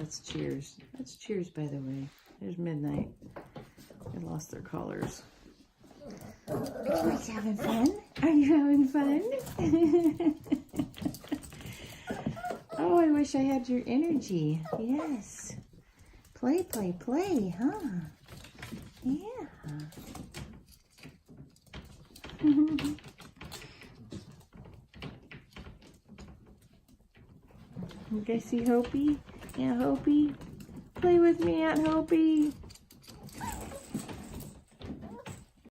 that's Cheers. That's Cheers, by the way. There's Midnight. They lost their collars. Are you guys having fun? Are you having fun? Oh, I wish I had your energy. Yes. Play, play, play, huh? Yeah. You guys see Hopi? Yeah, Hopi. Play with me, Aunt Hopi.